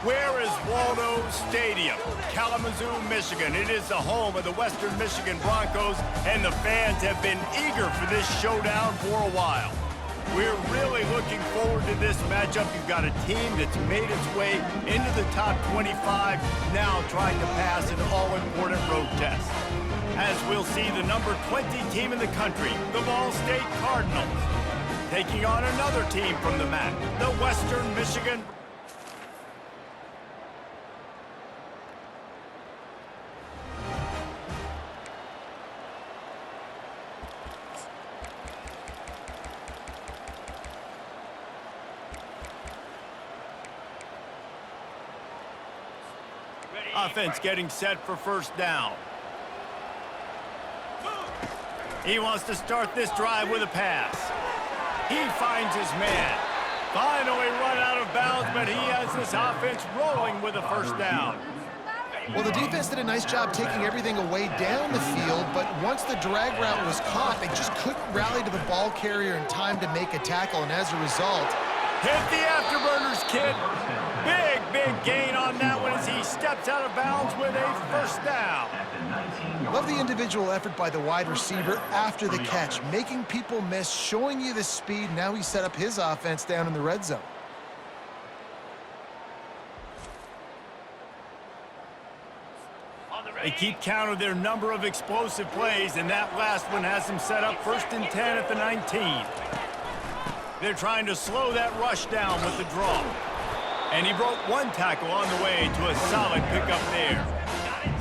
Where is Waldo Stadium? Kalamazoo, Michigan. It is the home of the Western Michigan Broncos, and the fans have been eager for this showdown for a while. We're really looking forward to this matchup. You've got a team that's made its way into the top 25, now trying to pass an all-important road test. As we'll see the number 20 team in the country, the Ball State Cardinals, taking on another team from the MAC, the Western Michigan. Offense getting set for first down. He wants to start this drive with a pass. He finds his man. Finally run out of bounds, but he has this offense rolling with a first down. Well, the defense did a nice job taking everything away down the field, but once the drag route was caught, they just couldn't rally to the ball carrier in time to make a tackle, and as a result... Hit the afterburners, kid. Big gain on that one as he steps out of bounds with a first down. Love the individual effort by the wide receiver after the catch, making people miss, showing you the speed. Now he set up his offense down in the red zone. They keep count of their number of explosive plays, and that last one has them set up 1st and 10 at the 19. They're trying to slow that rush down with the draw. And he broke one tackle on the way to a solid pickup there.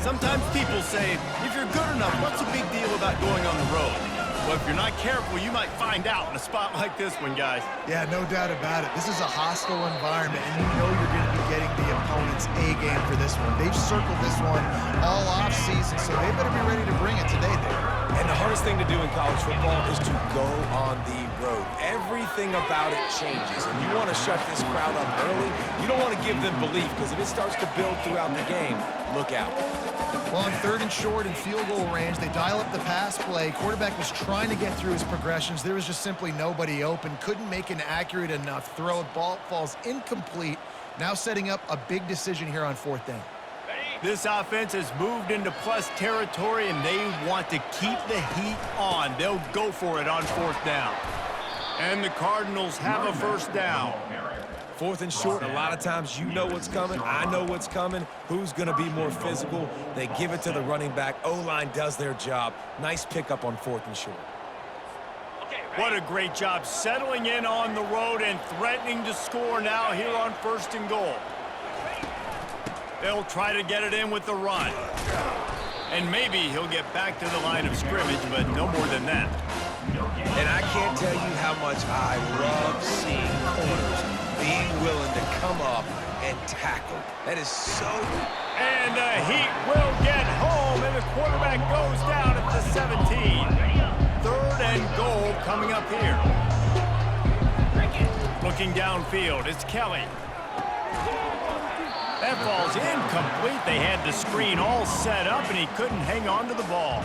Sometimes people say, if you're good enough, what's the big deal about going on the road? Well, if you're not careful, you might find out in a spot like this one, guys. Yeah, no doubt about it. This is a hostile environment, and you know you're going to be getting the opponent's A-game for this one. They've circled this one all off-season, so they better be ready to bring it today, there. And the hardest thing to do in college football is to go on the road. Everything about it changes, and you want to shut this crowd up early. You don't want to give them belief, because if it starts to build throughout the game, look out. Well, on 3rd and short and field goal range, they dial up the pass play. Quarterback was trying to get through his progressions. There was just simply nobody open. Couldn't make an accurate enough throw. Ball falls incomplete. Now setting up a big decision here on 4th down. This offense has moved into plus territory, and they want to keep the heat on. They'll go for it on 4th down. And the Cardinals have a first down. 4th and short, a lot of times you know what's coming. I know what's coming. Who's going to be more physical? They give it to the running back. O-line does their job. Nice pickup on 4th and short. What a great job settling in on the road and threatening to score now here on 1st and goal. They'll try to get it in with the run. And maybe he'll get back to the line of scrimmage, but no more than that. And I can't tell you how much I love seeing corners being willing to come up and tackle. That is so... And the Heat will get home, and the quarterback goes down at the 17. 3rd and goal coming up here. Looking downfield, it's Kelly. That ball's incomplete. They had the screen all set up, and he couldn't hang on to the ball.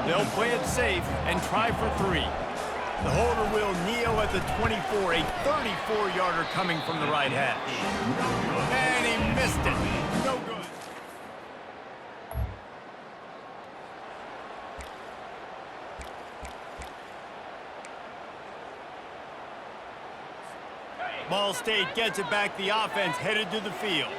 They'll play it safe and try for 3. The holder will kneel at the 24, a 34-yarder coming from the right hash. And he missed it. No good. Ball State gets it back. The offense headed to the field.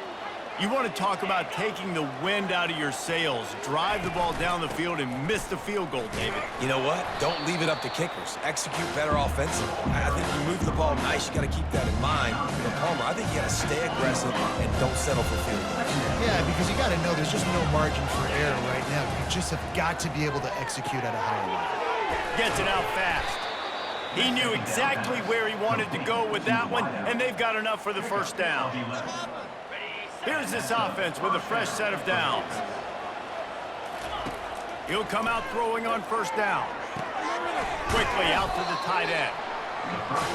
You want to talk about taking the wind out of your sails. Drive the ball down the field and miss the field goal, David. You know what? Don't leave it up to kickers. Execute better offensively. I think you move the ball nice. You got to keep that in mind. But Palmer, I think you got to stay aggressive and don't settle for field goals. Yeah, because you got to know there's just no margin for error right now. You just have got to be able to execute at a higher level. Gets it out fast. He knew exactly where he wanted to go with that one, and they've got enough for the first down. Here's this offense with a fresh set of downs. He'll come out throwing on first down. Quickly out to the tight end.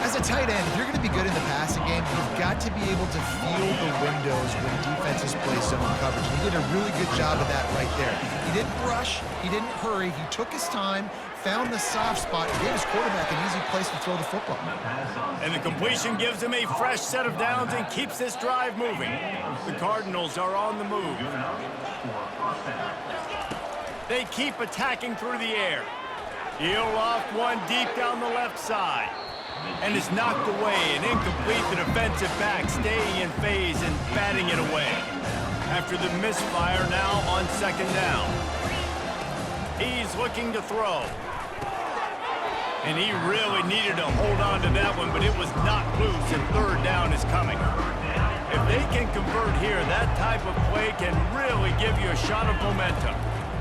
As a tight end, if you're going to be good in the passing game, you've got got to be able to feel the windows when defenses play zone coverage. He did a really good job of that right there. He didn't rush. He didn't hurry. He took his time, found the soft spot, and gave his quarterback an easy place to throw the football. And the completion gives him a fresh set of downs and keeps this drive moving. The Cardinals are on the move. They keep attacking through the air. He'll loft one deep down the left side. And it's knocked away and incomplete. The defensive back staying in phase and batting it away. After the misfire now on second down. He's looking to throw. And he really needed to hold on to that one, but it was knocked loose, and third down is coming. If they can convert here, that type of play can really give you a shot of momentum.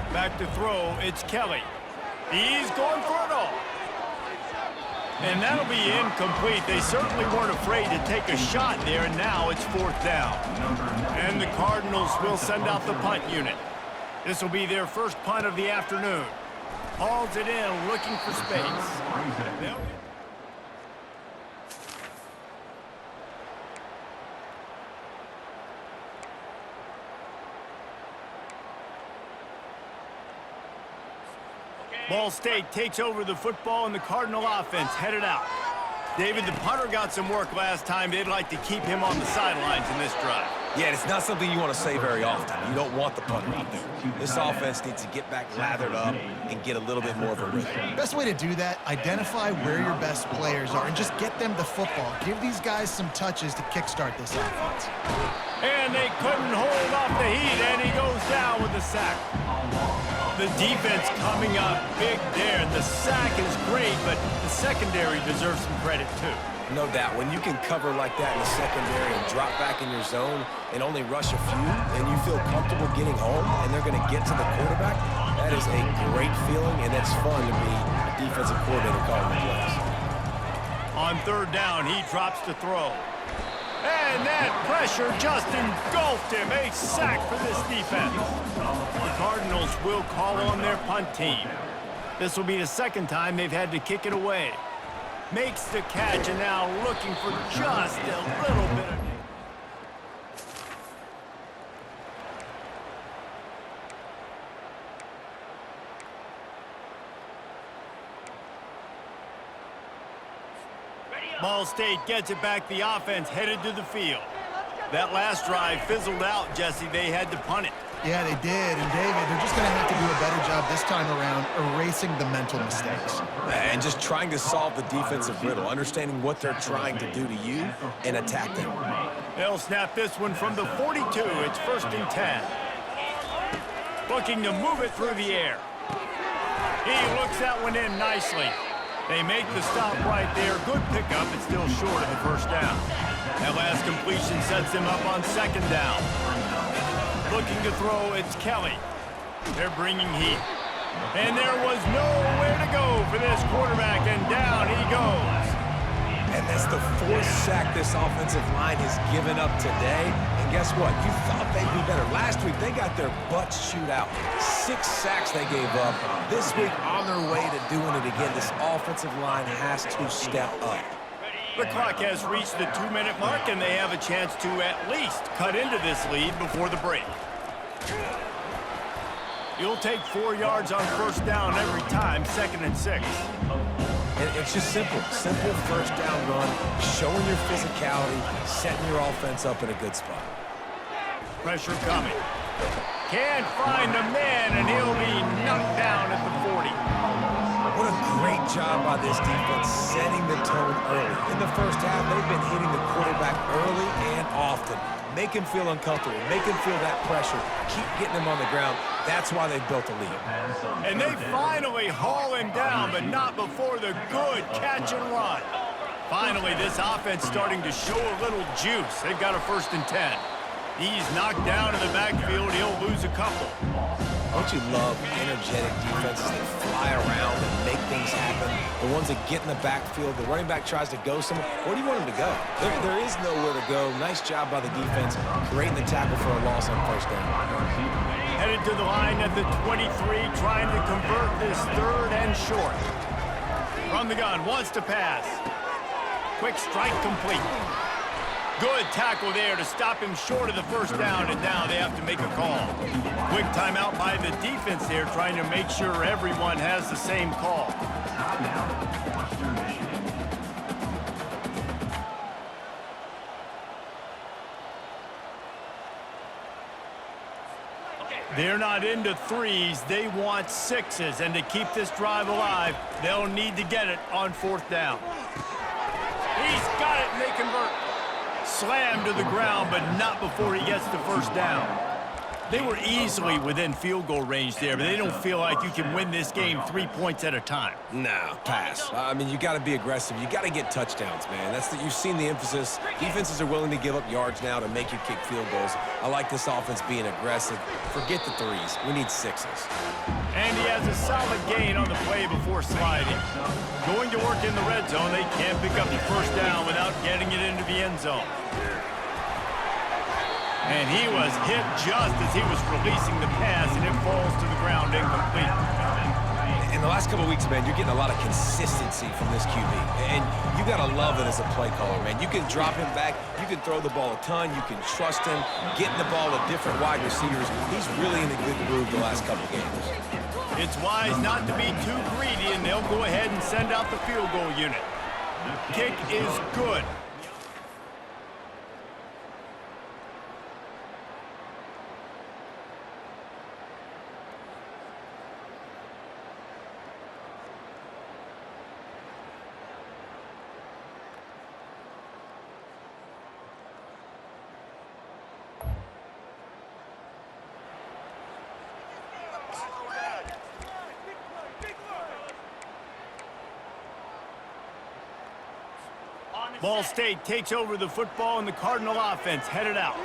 Back to throw, it's Kelly. He's going for it all. And that'll be incomplete. They certainly weren't afraid to take a shot there, and now it's fourth down. And the Cardinals will send out the punt unit. This will be their first punt of the afternoon. Hauls it in, looking for space. Ball State takes over the football, and the Cardinal offense headed out. David, the punter got some work last time. They'd like to keep him on the sidelines in this drive. Yeah, it's not something you want to say very often. You don't want the punter out there. This offense needs to get back lathered up and get a little bit more of a rhythm. Best way to do that, identify where your best players are and just get them the football. Give these guys some touches to kickstart this offense. And they couldn't hold off the heat, and he goes down with a sack. The defense coming up big there. The sack is great, but the secondary deserves some credit too. No doubt. When you can cover like that in the secondary and drop back in your zone and only rush a few, and you feel comfortable getting home and they're going to get to the quarterback, that is a great feeling, and it's fun to be a defensive coordinator calling the plays. On third down, he drops to throw. And that pressure just engulfed him. A sack for this defense. The Cardinals will call on their punt team. This will be the second time they've had to kick it away. Makes the catch, and now looking for just a little bit of... Ball State gets it back. The offense headed to the field. That last drive fizzled out, Jesse. They had to punt it. Yeah, they did. And, David, they're just going to have to do a better job this time around erasing the mental mistakes. And just trying to solve the defensive riddle, understanding what they're trying to do to you and attack them. They'll snap this one from the 42. It's 1st and 10. Looking to move it through the air. He looks that one in nicely. They make the stop right there. Good pickup. It's still short of the first down. That last completion sets them up on second down. Looking to throw, it's Kelly. They're bringing heat. And there was nowhere to go for this quarterback, and down he goes. And that's the fourth sack this offensive line has given up today. And guess what? You thought they'd be better. Last week, they got their butts chewed out. 6 sacks they gave up. This week, on their way to doing it again. This offensive line has to step up. The clock has reached the 2-minute mark, and they have a chance to at least cut into this lead before the break. You'll take 4 yards on first down every time, 2nd and 6. And it's just simple. Simple first down run, showing your physicality, setting your offense up in a good spot. Pressure coming. Can't find a man, and he'll be knocked down at the 40. What a great job by this defense setting the tone early. In the first half, they've been hitting the quarterback early and often. Make him feel uncomfortable. Make him feel that pressure. Keep getting him on the ground. That's why they've built a lead. And they finally haul him down, but not before the good catch and run. Finally, this offense starting to show a little juice. They've got a 1st and 10. He's knocked down in the backfield. He'll lose a couple. Don't you love energetic defenses that fly around and make things happen? The ones that get in the backfield, the running back tries to go somewhere. Where do you want him to go? There is nowhere to go. Nice job by the defense, creating the tackle for a loss on first down. Headed to the line at the 23, trying to convert this 3rd and short. From the gun, wants to pass. Quick strike complete. Good tackle there to stop him short of the first down, and now they have to make a call. Quick timeout by the defense there, trying to make sure everyone has the same call. They're not into threes. They want sixes. And to keep this drive alive, they'll need to get it on fourth down. He's got it, and they convert. Slammed to the ground, but not before he gets the first down. They were easily within field goal range there, but they don't feel like you can win this game 3 points at a time. No, pass. I mean, you got to be aggressive. You got to get touchdowns, man. You've seen the emphasis. Defenses are willing to give up yards now to make you kick field goals. I like this offense being aggressive. Forget the threes. We need sixes. And he has a solid gain on the play before sliding. Going to work in the red zone, they can't pick up the first down without getting it into the end zone. And he was hit just as he was releasing the pass, and it falls to the ground incomplete. In the last couple of weeks, man, you're getting a lot of consistency from this QB. And you got to love it as a play caller, man. You can drop him back. You can throw the ball a ton. You can trust him, getting the ball to different wide receivers. He's really in a good groove the last couple of games. It's wise not to be too greedy, and they'll go ahead and send out the field goal unit. Kick is good. Ball State takes over the football, and the Cardinal offense headed out.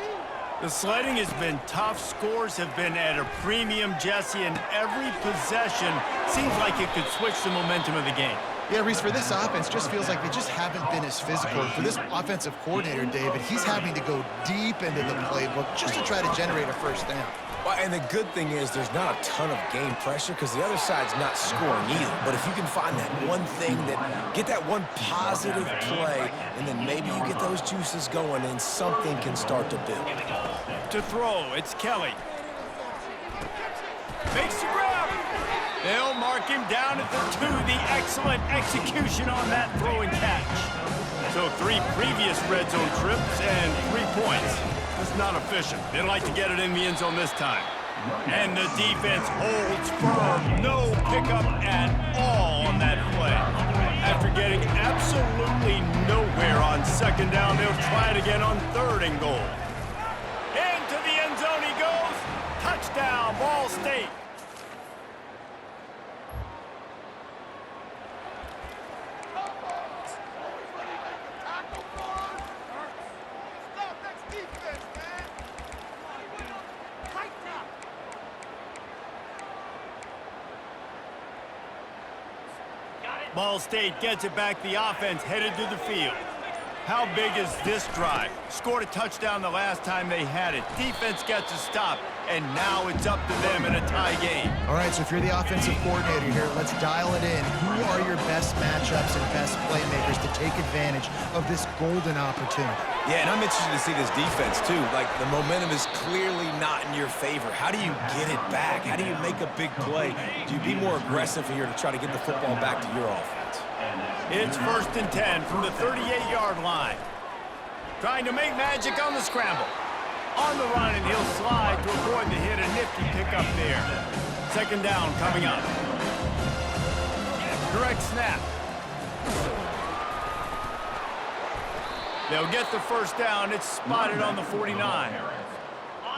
The sledding has been tough. Scores have been at a premium, Jesse, and every possession seems like it could switch the momentum of the game. Yeah, Reese, for this offense, just feels like they just haven't been as physical. For this offensive coordinator, David, he's having to go deep into the playbook just to try to generate a first down. Well, and the good thing is there's not a ton of game pressure because the other side's not scoring either. But if you can find that one thing, get that one positive play, and then maybe you get those juices going and something can start to build. To throw, it's Kelly. Makes the grab. They'll mark him down at the 2. The excellent execution on that throw and catch. So 3 previous red zone trips and 3 points. That's not efficient. They'd like to get it in the end zone this time. And the defense holds firm. No pickup at all on that play. After getting absolutely nowhere on second down, they'll try it again on 3rd and goal. Into the end zone he goes. Touchdown, Ball State. Ball State gets it back. The offense headed to the field. How big is this drive? Scored a touchdown the last time they had it. Defense gets a stop, and now it's up to them in a tie game. All right, so if you're the offensive coordinator here, let's dial it in. Who are your best matchups and best playmakers to take advantage of this golden opportunity? Yeah, and I'm interested to see this defense, too. Like, the momentum is clearly not in your favor. How do you get it back? How do you make a big play? Do you be more aggressive here to try to get the football back to your offense? It's 1st and 10 from the 38-yard line. Trying to make magic on the scramble. On the run, and he'll slide to avoid the hit. A nifty pickup there. 2nd down coming up. Direct snap. They'll get the first down. It's spotted on the 49.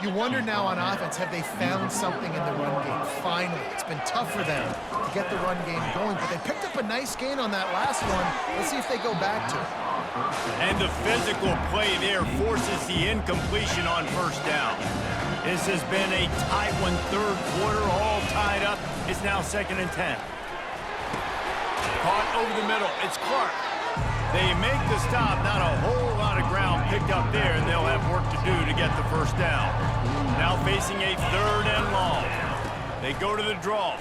You wonder now on offense, have they found something in the run game? Finally, it's been tough for them to get the run game going, but they picked up a nice gain on that last one. Let's see if they go back to it. And the physical play there forces the incompletion on 1st down. This has been a tight one, 3rd quarter, all tied up. It's now 2nd and 10. Caught over the middle. It's Clark. They make the stop. Not a whole lot of ground picked up there, and they'll have work to do to get the first down. Now facing a 3rd and long. They go to the draw.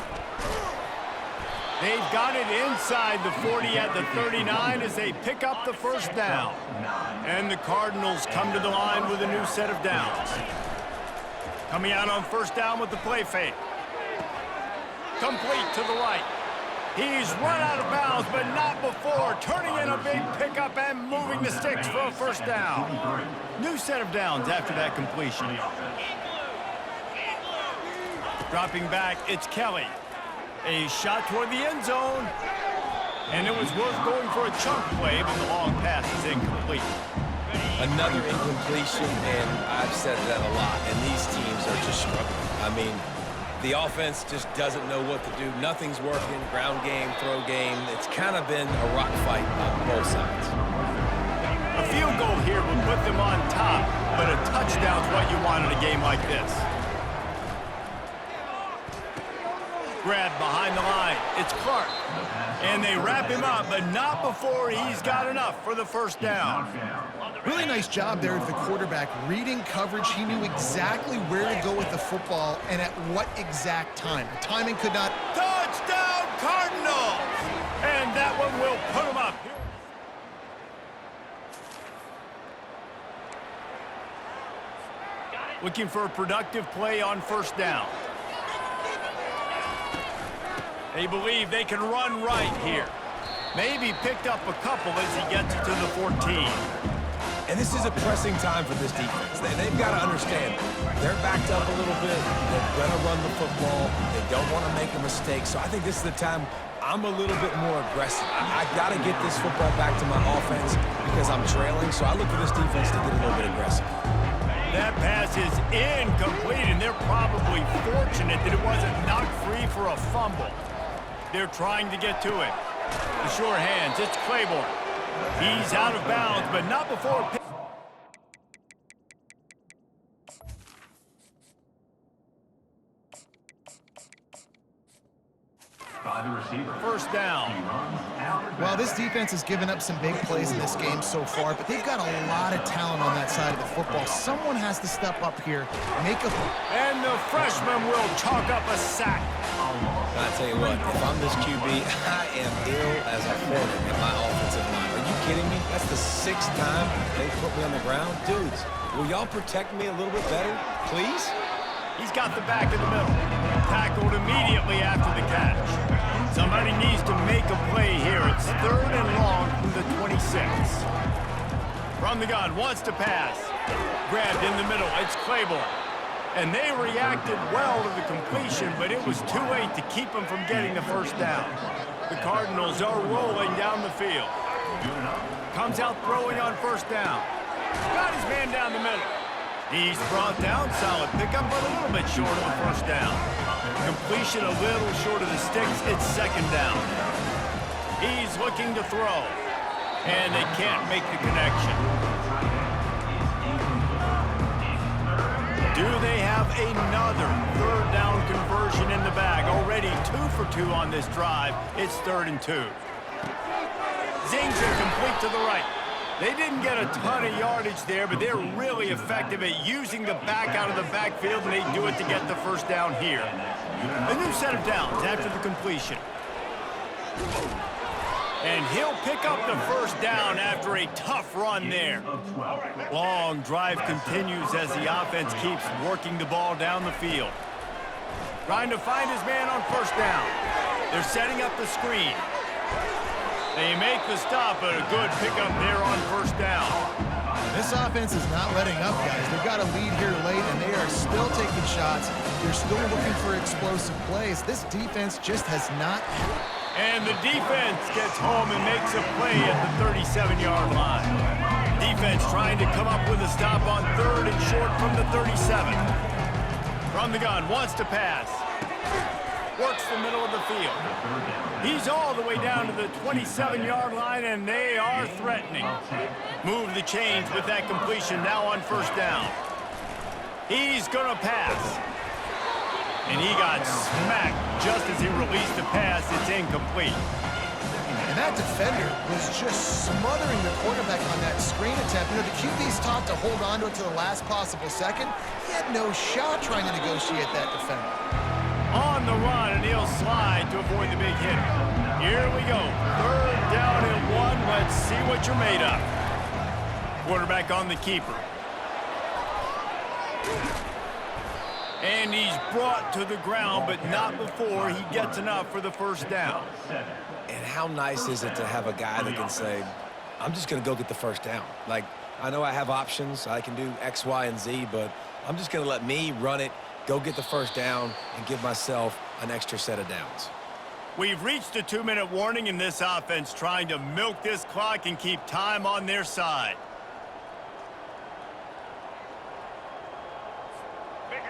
They've got it inside the 40 at the 39 as they pick up the first down. And the Cardinals come to the line with a new set of downs. Coming out on first down with the play fake. Complete to the right. He's run out of bounds, but not before. Turning in a big pickup and moving the sticks for a first down. New set of downs after that completion. Dropping back, it's Kelly. A shot toward the end zone. And it was worth going for a chunk play, but the long pass is incomplete. Another incompletion, and I've said that a lot, and these teams are just struggling. I mean, the offense just doesn't know what to do. Nothing's working. Ground game, throw game. It's kind of been a rock fight on both sides. A field goal here would put them on top, but a touchdown's what you want in a game like this. Grab behind the line. It's Clark. And they wrap him up, but not before he's got enough for the first down. Really nice job there of the quarterback. Reading coverage, he knew exactly where to go with the football and at what exact time. The timing could not... Touchdown, Cardinals! And that one will put him up. Looking for a productive play on first down. They believe they can run right here. Maybe picked up a couple as he gets it to the 14. And this is a pressing time for this defense. They've got to understand, they're backed up a little bit. They're going to run the football. They don't want to make a mistake. So I think this is the time I'm a little bit more aggressive. I got to get this football back to my offense because I'm trailing. So I look for this defense to get a little bit aggressive. That pass is incomplete, and they're probably fortunate that it wasn't knocked free for a fumble. They're trying to get to it. The sure hands, it's Claiborne. He's out of bounds, but not before... First down. Well, this defense has given up some big plays in this game so far, but they've got a lot of talent on that side of the football. Someone has to step up here, make a... And the freshman will chalk up a sack. I tell you what, if I'm this QB, I am ill as a hornet in my offensive line. Are you kidding me? That's the 6th time they put me on the ground. Dudes, will y'all protect me a little bit better, please? He's got the back in the middle. Tackled immediately after the catch. Somebody needs to make a play here. It's 3rd and long from the 26. From the gun, wants to pass. Grabbed in the middle, it's Claiborne. And they reacted well to the completion, but it was too late to keep them from getting the first down. The Cardinals are rolling down the field. Comes out throwing on first down. Got his man down the middle. He's brought down, solid pickup, but a little bit short of the first down. Completion a little short of the sticks, it's 2nd down. He's looking to throw, and they can't make the connection. Do they have another 3rd down conversion in the bag? Already 2 for 2 on this drive. It's 3rd and 2. Zings it complete to the right. They didn't get a ton of yardage there, but they're really effective at using the back out of the backfield, and they do it to get the first down here. A new set of downs after the completion. And he'll pick up the first down after a tough run there. Long drive continues as the offense keeps working the ball down the field. Trying to find his man on first down. They're setting up the screen. They make the stop, but a good pickup there on first down. This offense is not letting up, guys. They've got a lead here late, and they are still taking shots. They're still looking for explosive plays. This defense just has not... And the defense gets home and makes a play at the 37-yard line. Defense trying to come up with a stop on 3rd and short from the 37. From the gun, wants to pass. Works the middle of the field. He's all the way down to the 27-yard line, and they are threatening. Move the chains with that completion now on first down. He's going to pass. And he got smacked just as he released the pass. It's incomplete. And that defender was just smothering the quarterback on that screen attempt. You know, the QB's taught to hold on to it to the last possible second. He had no shot trying to negotiate that defender. on the run, and he'll slide to avoid the big hit. Here we go. 3rd down and 1. Let's see what you're made of. Quarterback on the keeper. And he's brought to the ground, but not before he gets enough for the 1st down. And how nice is it to have a guy that can say, I'm just going to go get the 1st down. Like, I know I have options. I can do X, Y, and Z, but I'm just going to let me run it, go get the 1st down, and give myself an extra set of downs. We've reached a 2-minute warning in this offense, trying to milk this clock and keep time on their side.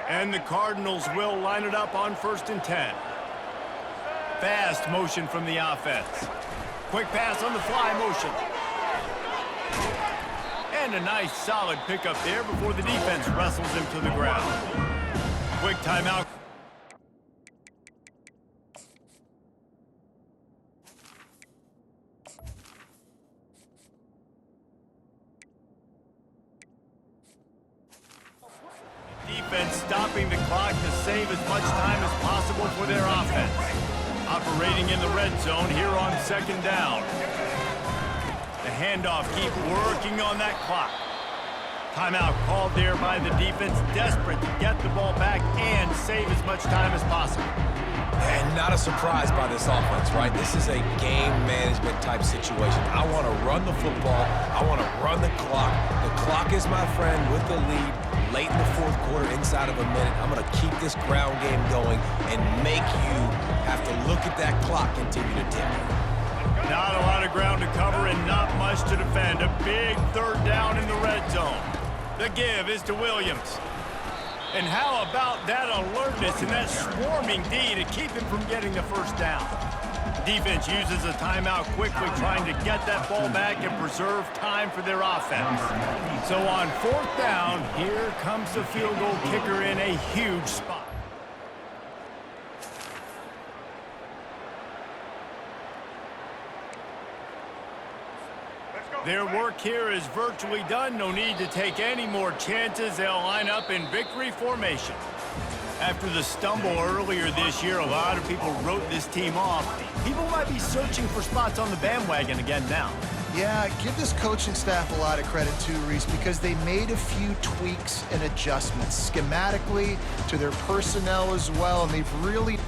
And the Cardinals will line it up on 1st and 10. Fast motion from the offense. Quick pass on the fly motion. And a nice solid pickup there before the defense wrestles him to the ground. Quick timeout. Defense stopping the clock to save as much time as possible for their offense. Operating in the red zone here on 2nd down. The handoff, keep working on that clock. Timeout called there by the defense, desperate to get the ball back and save as much time as possible. And not a surprise by this offense, right? This is a game management type situation. I want to run the football. I want to run the clock. The clock is my friend with the lead. Late in the 4th quarter, inside of a minute, I'm going to keep this ground game going and make you have to look at that clock continue to tick. Not a lot of ground to cover and not much to defend. A big 3rd down in the red zone. The give is to Williams. And how about that alertness and that swarming D to keep him from getting the 1st down? Defense uses a timeout quickly, trying to get that ball back and preserve time for their offense. So on 4th down, here comes the field goal kicker in a huge spot. Their work here is virtually done. No need to take any more chances. They'll line up in victory formation. After the stumble earlier this year, a lot of people wrote this team off. People might be searching for spots on the bandwagon again now. Yeah, give this coaching staff a lot of credit too, Reese, because they made a few tweaks and adjustments schematically to their personnel as well, and they've really